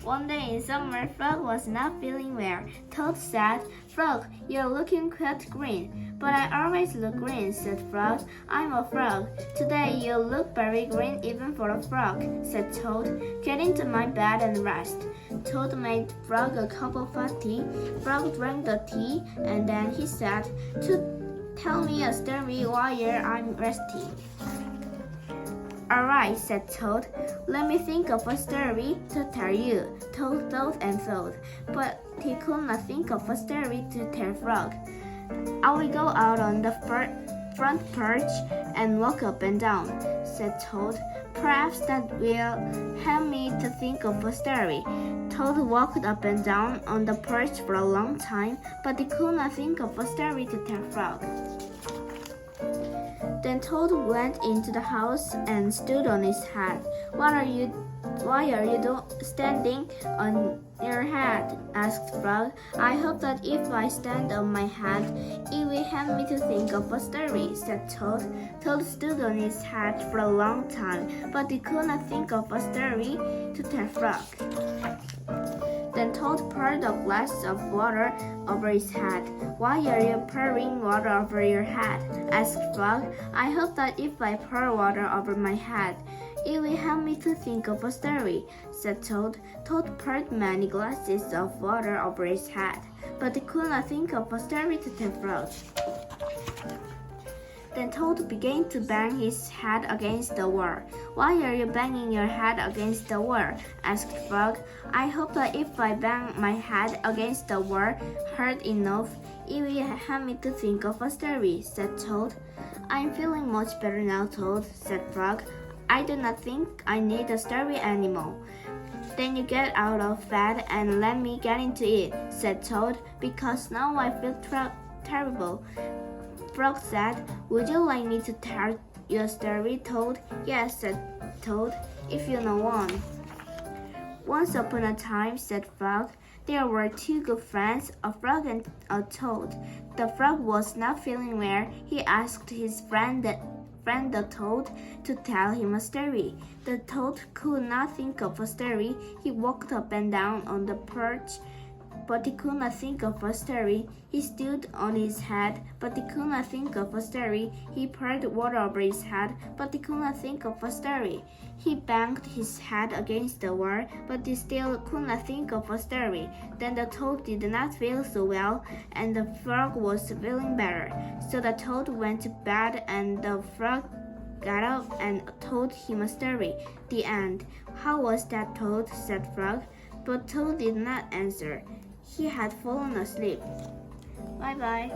One day in summer, Frog was not feeling well. Toad said, "Frog, you're looking quite green." "But I always look green," said Frog. "I'm a frog. Today you look very green even for a frog," said Toad. "Get into my bed and rest." Toad made Frog a cup of hot tea. Frog drank the tea, and then he said, "Tell me a story while I'm resting." "All right," said Toad. "Let me think of a story to tell you." Toad thought and thought, but he could not think of a story to tell Frog. "I will go out on the front porch and walk up and down," said Toad. "Perhaps that will help me to think of a story." Toad walked up and down on the porch for a long time, but he could not think of a story to tell Frog. Then Toad went into the house and stood on his head. Why are you standing on your head?" asked Frog. "I hope that if I stand on my head, it will help me to think of a story," said Toad. Toad stood on his head for a long time, but he could not think of a story to tell Frog. Then Toad poured a glass of water over his head. "Why are you pouring water over your head?" asked Frog. "I hope that if I pour water over my head, it will help me to think of a story," said Toad. Toad poured many glasses of water over his head, but he could not think of a story to tell Frog. Then Toad began to bang his head against the wall. "Why are you banging your head against the wall?" asked Frog. "I hope that if I bang my head against the wall hard enough, it will help me to think of a story," said Toad. "I'm feeling much better now, Toad," said Frog. "I do not think I need a story anymore." "Then you get out of bed and let me get into it," said Toad, "because now I feel terrible." Frog said, "Would you like me to tell you a story, Toad?" "Yes," said Toad, "if you know one." "Once upon a time," said Frog, "there were two good friends, a frog and a toad. The frog was not feeling well. He asked his friend the toad to tell him a story. The toad could not think of a story. He walked up and down on the porch, but he could not think of a story. He stood on his head, but he could not think of a story. He poured water over his head, but he could not think of a story. He banged his head against the wall, but he still could not think of a story. Then the toad did not feel so well, and the frog was feeling better. So the toad went to bed, and the frog got up and told him a story. The end. "How was that, Toad?" said Frog. But Toad did not answer. He had fallen asleep. Bye-bye.